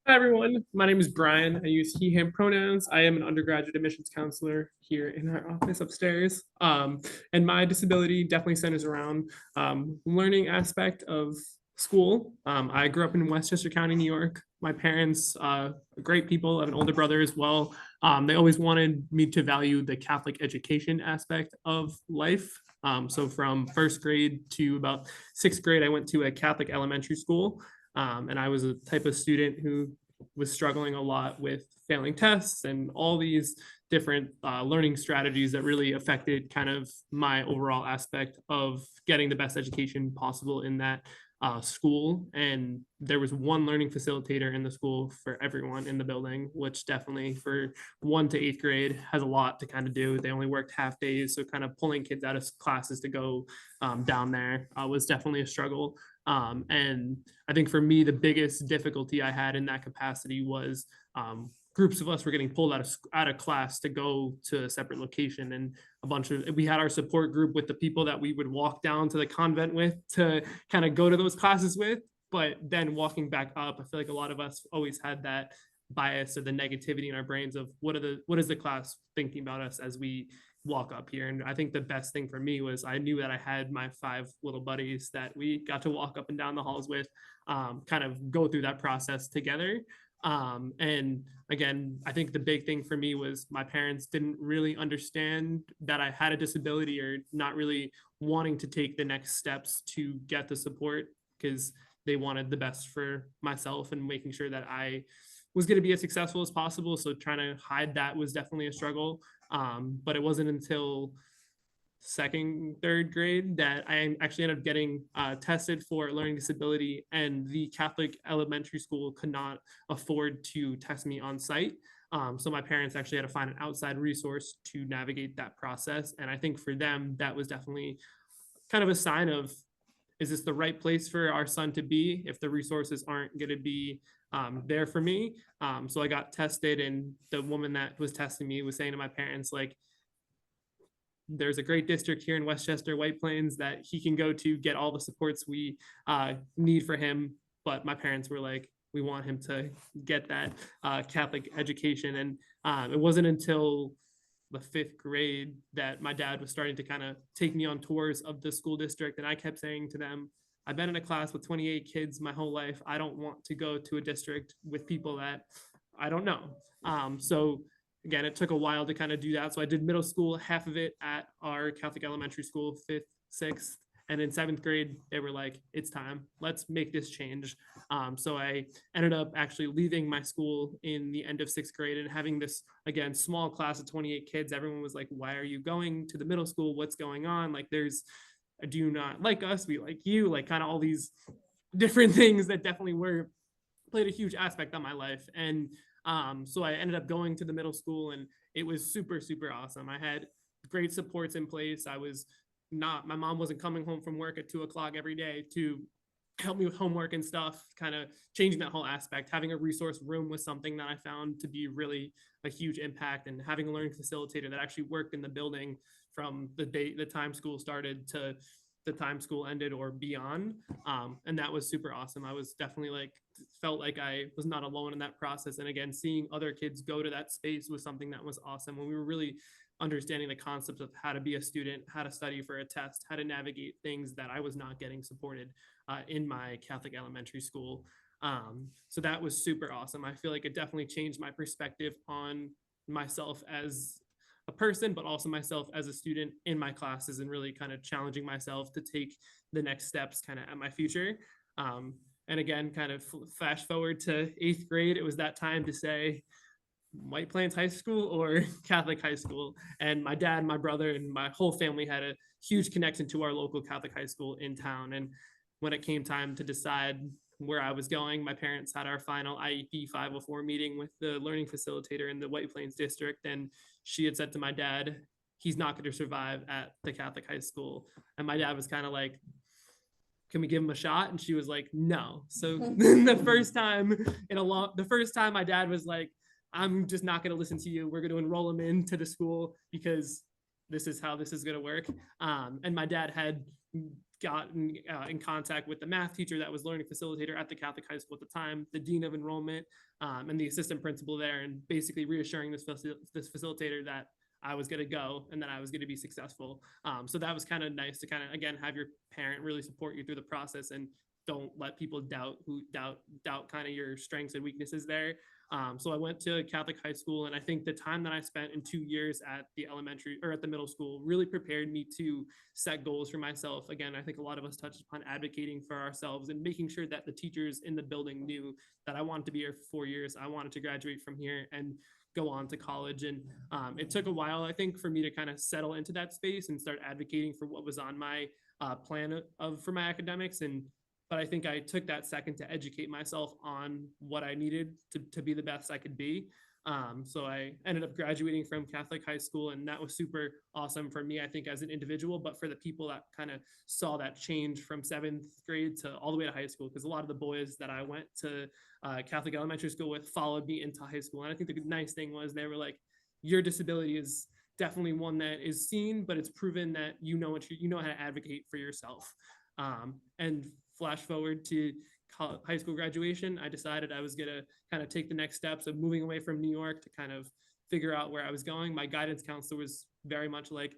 Hi everyone, my name is Brian. I use he, him pronouns. I am an undergraduate admissions counselor here in our office upstairs. And my disability definitely centers around learning aspect of school. I grew up in Westchester County, New York. My parents, great people, I have an older brother as well. They always wanted me to value the Catholic education aspect of life. So from first grade to about sixth grade, I went to a Catholic elementary school. And I was a type of student who was struggling a lot with failing tests and all these different learning strategies that really affected kind of my overall aspect of getting the best education possible in that school. And there was one learning facilitator in the school for everyone in the building, which definitely for 1 to 8th grade has a lot to kind of do. They only worked half days, so kind of pulling kids out of classes to go down there was definitely a struggle. And I think for me, the biggest difficulty I had in that capacity was groups of us were getting pulled out of class to go to a separate location, and we had our support group with the people that we would walk down to the convent with to kind of go to those classes with. But then walking back up, I feel like a lot of us always had that bias or the negativity in our brains of what is the class thinking about us as we walk up here. And I think the best thing for me was I knew that I had my 5 little buddies that we got to walk up and down the halls with, kind of go through that process together. And again, I think the big thing for me was my parents didn't really understand that I had a disability, or not really wanting to take the next steps to get the support, because they wanted the best for myself and making sure that I was going to be as successful as possible. So trying to hide that was definitely a struggle. But it wasn't until 2nd, 3rd grade that I actually ended up getting tested for learning disability, and the Catholic elementary school could not afford to test me on site. So my parents actually had to find an outside resource to navigate that process. And I think for them, that was definitely kind of a sign of, is this the right place for our son to be if the resources aren't going to be there for me? So I got tested, and the woman that was testing me was saying to my parents, like, there's a great district here in Westchester, White Plains, that he can go to get all the supports we need for him. But my parents were like, we want him to get that Catholic education. And it wasn't until the 5th grade that my dad was starting to kind of take me on tours of the school district. And I kept saying to them, I've been in a class with 28 kids my whole life. I don't want to go to a district with people that I don't know. So again, it took a while to kind of do that. So I did middle school, half of it at our Catholic elementary school, 5th, 6th. And in 7th grade, they were like, it's time, let's make this change. So I ended up actually leaving my school in the end of 6th grade and having this, again, small class of 28 kids. Everyone was like, why are you going to the middle school? What's going on? Like, there's do you not like us? We like you, like kind of all these different things that definitely played a huge aspect on my life. And so I ended up going to the middle school, and it was super, super awesome. I had great supports in place. My mom wasn't coming home from work at 2 o'clock every day to help me with homework and stuff, kind of changing that whole aspect. Having a resource room was something that I found to be really a huge impact, and having a learning facilitator that actually worked in the building from the time school started to the time school ended or beyond. And that was super awesome. I was definitely felt like I was not alone in that process. And again, seeing other kids go to that space was something that was awesome. When we were really understanding the concepts of how to be a student, how to study for a test, how to navigate things that I was not getting supported in my Catholic elementary school. So that was super awesome. I feel like it definitely changed my perspective on myself as a person, but also myself as a student in my classes, and really kind of challenging myself to take the next steps kind of at my future. And again, kind of flash forward to 8th grade, it was that time to say White Plains High School or Catholic high school. And my dad, my brother, and my whole family had a huge connection to our local Catholic high school in town. And when it came time to decide where I was going, my parents had our final IEP 504 meeting with the learning facilitator in the White Plains district. And she had said to my dad, he's not going to survive at the Catholic high school. And my dad was kind of like, can we give him a shot? And she was like, no. So the first time my dad was like, I'm just not going to listen to you. We're going to enroll him into the school because this is how this is going to work. And my dad had gotten in contact with the math teacher that was learning facilitator at the Catholic high school at the time, the dean of enrollment, and the assistant principal there, and basically reassuring this facilitator that I was going to go and that I was going to be successful. So that was kind of nice to kind of, again, have your parent really support you through the process, and don't let people doubt kind of your strengths and weaknesses there. So I went to Catholic high school, and I think the time that I spent in 2 years at the elementary or at the middle school really prepared me to set goals for myself. Again, I think a lot of us touched upon advocating for ourselves and making sure that the teachers in the building knew that I wanted to be here for 4 years. I wanted to graduate from here and go on to college. And it took a while, I think, for me to kind of settle into that space and start advocating for what was on my plan for my academics. But I think I took that second to educate myself on what I needed to be the best I could be. So I ended up graduating from Catholic high school, and that was super awesome for me, I think, as an individual, but for the people that kind of saw that change from 7th grade to all the way to high school, because a lot of the boys that I went to Catholic elementary school with followed me into high school. And I think the nice thing was they were like, your disability is definitely one that is seen, but it's proven that you know how to advocate for yourself. And flash forward to high school graduation, I decided I was going to kind of take the next steps of moving away from New York to kind of figure out where I was going. My guidance counselor was very much like,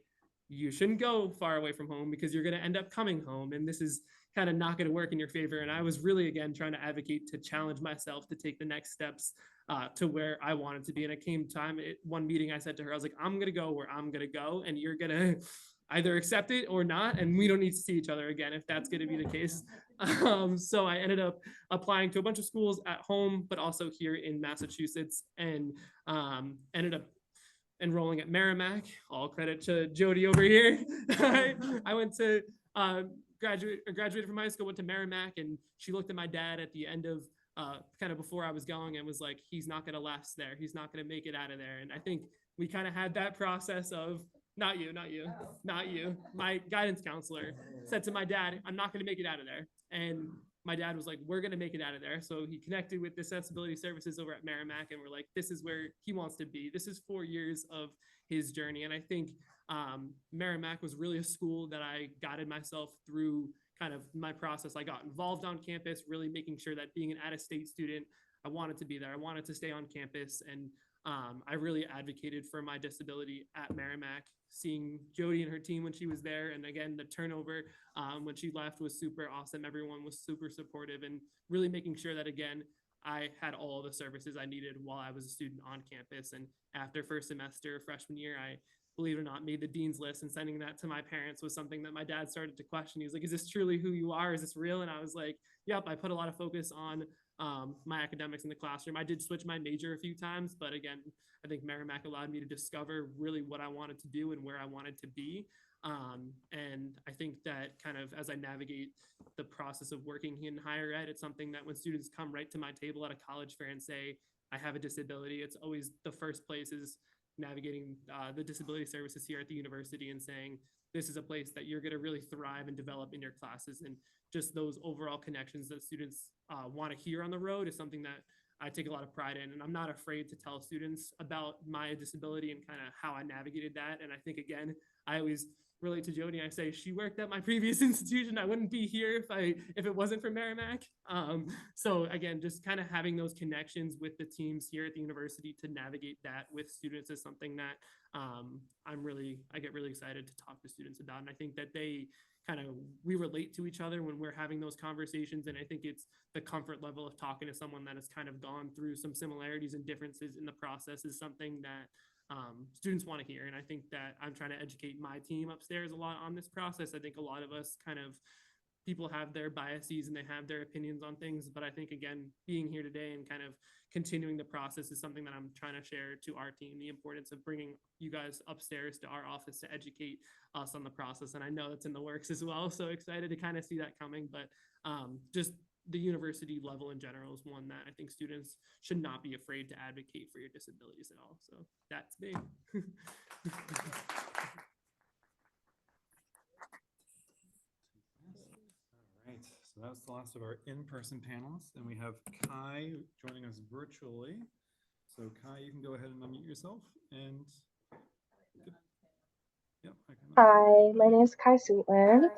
you shouldn't go far away from home because you're going to end up coming home, and this is kind of not going to work in your favor. And I was really, again, trying to advocate to challenge myself to take the next steps to where I wanted to be. And it came time at one meeting, I said to her, I was like, I'm going to go where I'm going to go, and you're going to either accept it or not, and we don't need to see each other again if that's going to be the case. So I ended up applying to a bunch of schools at home, but also here in Massachusetts, and ended up enrolling at Merrimack. All credit to Jody over here. I went to graduated from high school, went to Merrimack, and she looked at my dad at the end of kind of before I was going and was like, he's not going to last there. He's not going to make it out of there. And I think we kind of had that process of, not you. My guidance counselor said to my dad, I'm not going to make it out of there. And my dad was like, we're going to make it out of there. So he connected with the accessibility services over at Merrimack, and we're like, this is where he wants to be. This is 4 years of his journey. And I think Merrimack was really a school that I guided myself through kind of my process. I got involved on campus, really making sure that being an out-of-state student, I wanted to be there. I wanted to stay on campus. And I really advocated for my disability at Merrimack, seeing Jody and her team when she was there. And again, the turnover when she left was super awesome. Everyone was super supportive, and really making sure that, again, I had all the services I needed while I was a student on campus. And after first semester, freshman year, I, believe it or not, made the dean's list, and sending that to my parents was something that my dad started to question. He was like, is this truly who you are? Is this real? And I was like, yep, I put a lot of focus on my academics in the classroom. I did switch my major a few times, but again, I think Merrimack allowed me to discover really what I wanted to do and where I wanted to be. And I think that kind of as I navigate the process of working in higher ed, it's something that when students come right to my table at a college fair and say, I have a disability, it's always the first place is navigating the disability services here at the university and saying, this is a place that you're going to really thrive and develop in your classes. And just those overall connections that students want to hear on the road is something that I take a lot of pride in. And I'm not afraid to tell students about my disability and kind of how I navigated that. And I think, again, I always relate to Jody. I say she worked at my previous institution. I wouldn't be here if it wasn't for Merrimack. So again, just kind of having those connections with the teams here at the university to navigate that with students is something that I get really excited to talk to students about. And I think that we relate to each other when we're having those conversations. And I think it's the comfort level of talking to someone that has kind of gone through some similarities and differences in the process is something that students want to hear. And I think that I'm trying to educate my team upstairs a lot on this process. I think a lot of us people have their biases and they have their opinions on things. But I think, again, being here today and kind of continuing the process is something that I'm trying to share to our team, the importance of bringing you guys upstairs to our office to educate us on the process. And I know it's in the works as well. So excited to kind of see that coming. But just the university level in general is one that I think students should not be afraid to advocate for your disabilities at all. So that's me. All right, so that was the last of our in-person panelists, and we have Kai joining us virtually. So Kai, you can go ahead and unmute yourself and. Yep, Hi, my name is Kai Sweetland.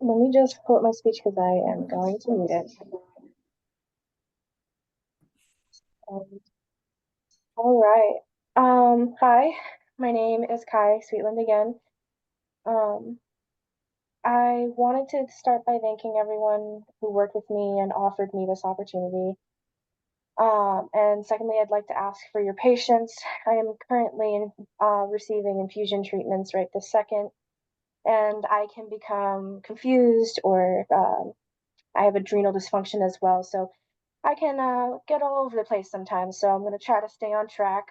Let me just pull up my speech because I am going to read it. All right. Hi, my name is Kai Sweetland again. I wanted to start by thanking everyone who worked with me and offered me this opportunity. And secondly, I'd like to ask for your patience. I am currently receiving infusion treatments right this second, and I can become confused or I have adrenal dysfunction as well. So I can get all over the place sometimes. So I'm going to try to stay on track.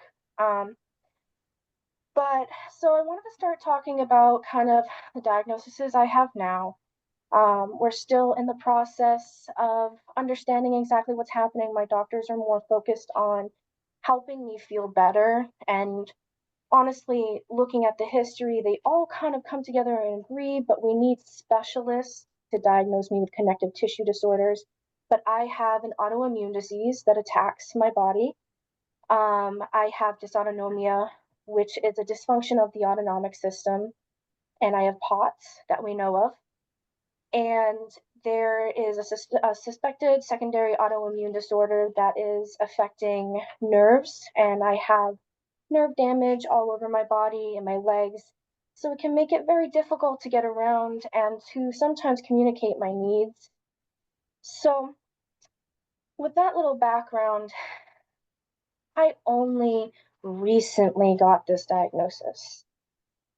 But so I wanted to start talking about kind of the diagnoses I have now. We're still in the process of understanding exactly what's happening. My doctors are more focused on helping me feel better. And honestly, looking at the history, they all kind of come together and agree, but we need specialists to diagnose me with connective tissue disorders. But I have an autoimmune disease that attacks my body. I have dysautonomia, which is a dysfunction of the autonomic system, and I have POTS that we know of. And there is a suspected secondary autoimmune disorder that is affecting nerves, and I have nerve damage all over my body and my legs. So it can make it very difficult to get around and to sometimes communicate my needs. So with that little background, I only recently got this diagnosis.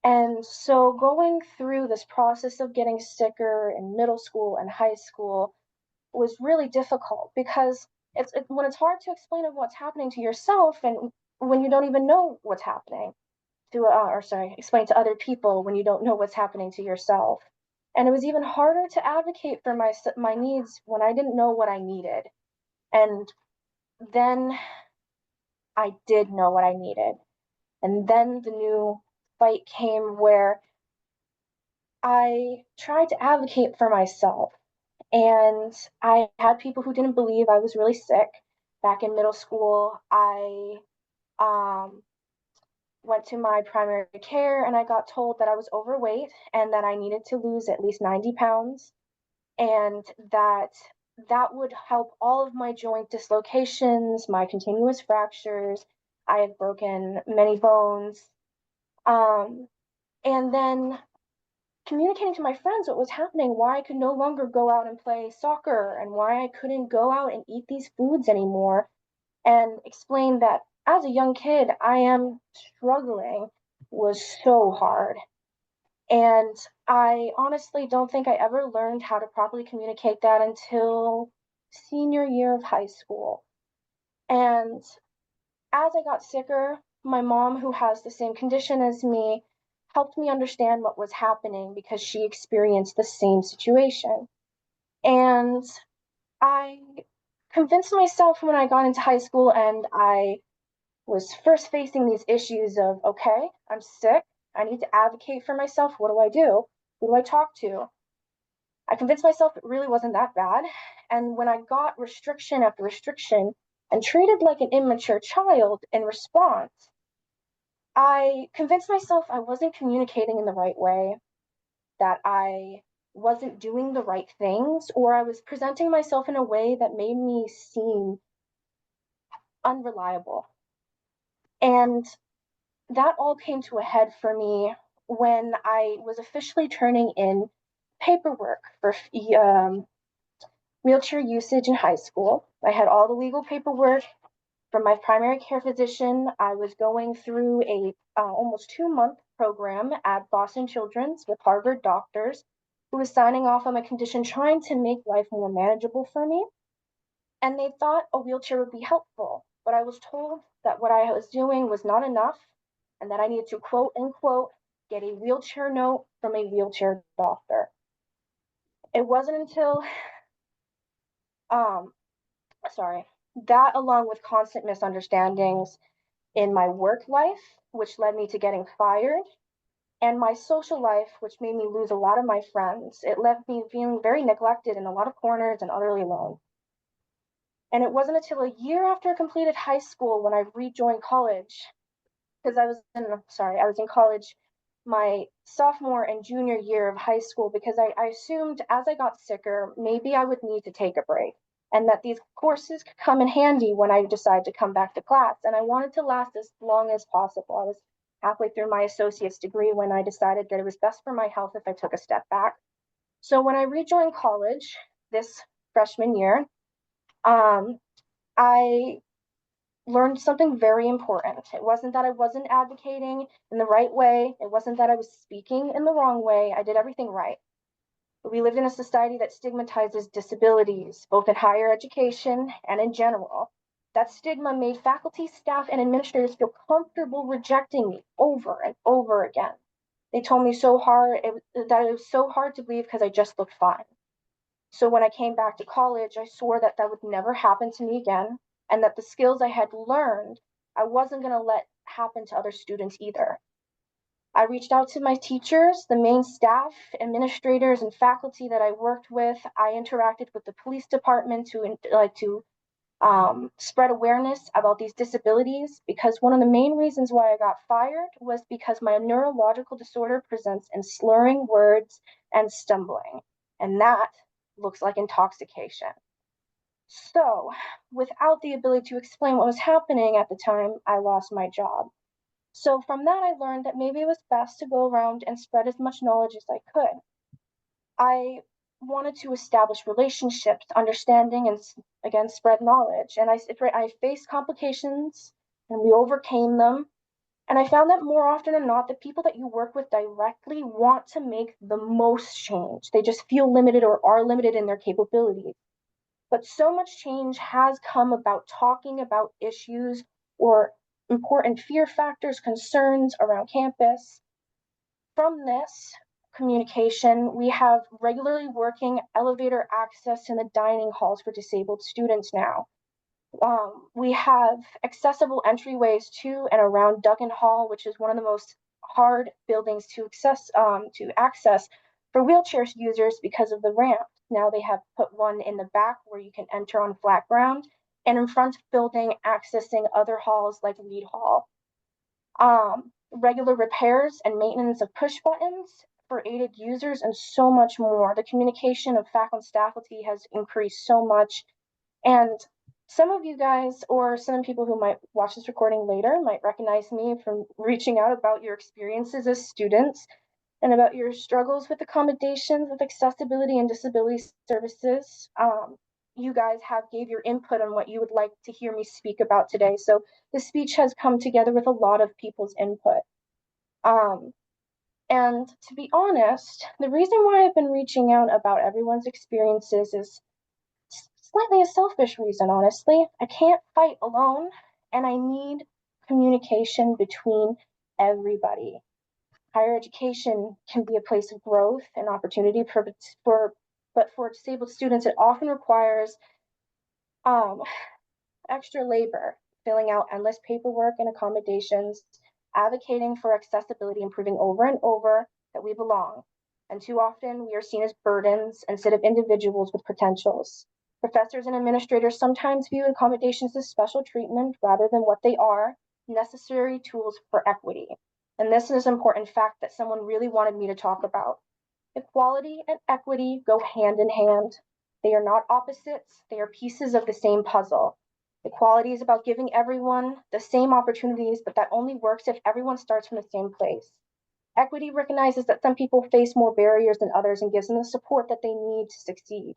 And so going through this process of getting sicker in middle school and high school was really difficult because when it's hard to explain of what's happening to yourself and when you don't even know what's happening to explain to other people when you don't know what's happening to yourself. And it was even harder to advocate for my needs when I didn't know what I needed. And then I did know what I needed. And then the new fight came where I tried to advocate for myself. And I had people who didn't believe I was really sick. Back in middle school, I went to my primary care and I got told that I was overweight and that I needed to lose at least 90 pounds and that would help all of my joint dislocations, my continuous fractures. I have broken many bones. And then communicating to my friends what was happening, why I could no longer go out and play soccer and why I couldn't go out and eat these foods anymore, and explain that as a young kid, I am struggling was so hard. And I honestly don't think I ever learned how to properly communicate that until senior year of high school. And as I got sicker, my mom, who has the same condition as me, helped me understand what was happening because she experienced the same situation. And I convinced myself when I got into high school and I was first facing these issues of, okay, I'm sick. I need to advocate for myself. What do I do? Who do I talk to? I convinced myself it really wasn't that bad. And when I got restriction after restriction and treated like an immature child in response, I convinced myself I wasn't communicating in the right way, that I wasn't doing the right things, or I was presenting myself in a way that made me seem unreliable. And that all came to a head for me when I was officially turning in paperwork for wheelchair usage in high school. I had all the legal paperwork from my primary care physician. I was going through a almost 2-month program at Boston Children's with Harvard doctors who was signing off on my condition, trying to make life more manageable for me. And they thought a wheelchair would be helpful, but I was told that what I was doing was not enough and that I needed to quote unquote get a wheelchair note from a wheelchair doctor. It wasn't until um sorry, that along with constant misunderstandings in my work life, which led me to getting fired, and my social life, which made me lose a lot of my friends. It left me feeling very neglected in a lot of corners and utterly alone. And it wasn't until a year after I completed high school when I rejoined college, because I was in college my sophomore and junior year of high school, because I assumed as I got sicker, maybe I would need to take a break and that these courses could come in handy when I decided to come back to class. And I wanted to last as long as possible. I was halfway through my associate's degree when I decided that it was best for my health if I took a step back. So when I rejoined college this freshman year, um, I learned something very important. It wasn't that I wasn't advocating in the right way. It wasn't that I was speaking in the wrong way. I did everything right. We lived in a society that stigmatizes disabilities, both in higher education and in general. That stigma made faculty, staff, and administrators feel comfortable rejecting me over and over again. They told me that it was so hard to believe because I just looked fine. So when I came back to college, I swore that that would never happen to me again, and that the skills I had learned, I wasn't going to let happen to other students either. I reached out to my teachers, the main staff, administrators, and faculty that I worked with. I interacted with the police department to spread awareness about these disabilities, because one of the main reasons why I got fired was because my neurological disorder presents in slurring words and stumbling, and that looks like intoxication. So, without the ability to explain what was happening at the time, I lost my job. So, from that, I learned that maybe it was best to go around and spread as much knowledge as I could. I wanted to establish relationships, understanding, and again, spread knowledge. And I faced complications and we overcame them. And I found that more often than not, the people that you work with directly want to make the most change. They just feel limited or are limited in their capabilities. But so much change has come about talking about issues or important fear factors, concerns around campus. From this communication, we have regularly working elevator access in the dining halls for disabled students now. We have accessible entryways to and around Duggan Hall, which is one of the most hard buildings to access for wheelchair users because of the ramp. Now they have put one in the back where you can enter on flat ground, and in front of the building accessing other halls like Reed Hall. Regular repairs and maintenance of push buttons for aided users, and so much more. The communication of faculty has increased so much. And some of you guys, or some people who might watch this recording later, might recognize me from reaching out about your experiences as students and about your struggles with accommodations, with accessibility and disability services. You guys have gave your input on what you would like to hear me speak about today. So the speech has come together with a lot of people's input. And to be honest, the reason why I've been reaching out about everyone's experiences is slightly a selfish reason, honestly. I can't fight alone, and I need communication between everybody. Higher education can be a place of growth and opportunity but for disabled students, it often requires extra labor, filling out endless paperwork and accommodations, advocating for accessibility and proving over and over that we belong. And too often we are seen as burdens instead of individuals with potentials. Professors and administrators sometimes view accommodations as special treatment rather than what they are, necessary tools for equity. And this is an important fact that someone really wanted me to talk about. Equality and equity go hand in hand. They are not opposites, they are pieces of the same puzzle. Equality is about giving everyone the same opportunities, but that only works if everyone starts from the same place. Equity recognizes that some people face more barriers than others and gives them the support that they need to succeed.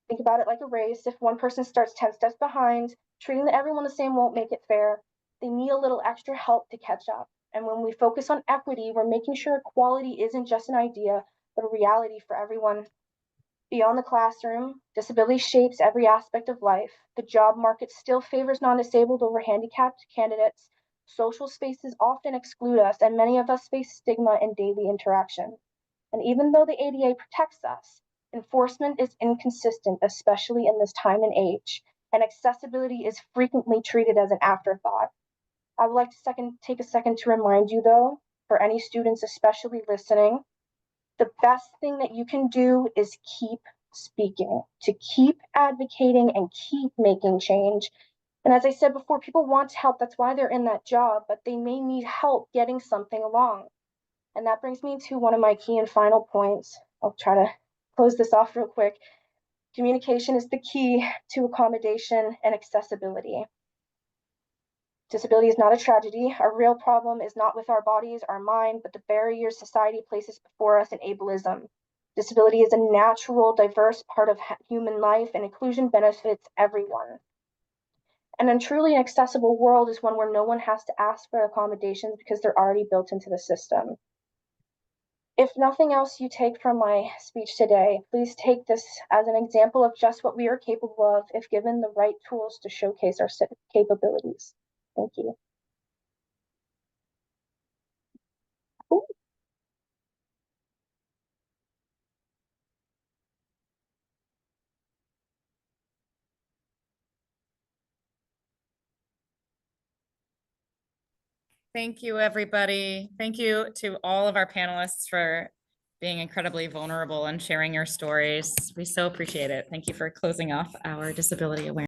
Think about it like a race. If one person starts 10 steps behind, treating everyone the same won't make it fair. They need a little extra help to catch up. And when we focus on equity, we're making sure equality isn't just an idea, but a reality for everyone. Beyond the classroom, disability shapes every aspect of life. The job market still favors non-disabled over handicapped candidates. Social spaces often exclude us, and many of us face stigma in daily interaction. And even though the ADA protects us, enforcement is inconsistent, especially in this time and age, and accessibility is frequently treated as an afterthought. I would like to take a second to remind you, though, for any students especially listening, the best thing that you can do is keep speaking, to keep advocating and keep making change. And as I said before, people want help. That's why they're in that job, but they may need help getting something along. And that brings me to one of my key and final points. I'll try to close this off real quick. Communication is the key to accommodation and accessibility. Disability is not a tragedy. Our real problem is not with our bodies, our mind, but the barriers society places before us and ableism. Disability is a natural, diverse part of human life, and inclusion benefits everyone. And a truly accessible world is one where no one has to ask for accommodations because they're already built into the system. If nothing else you take from my speech today, please take this as an example of just what we are capable of if given the right tools to showcase our capabilities. Thank you. Thank you, everybody. Thank you to all of our panelists for being incredibly vulnerable and sharing your stories. We so appreciate it. Thank you for closing off our disability awareness.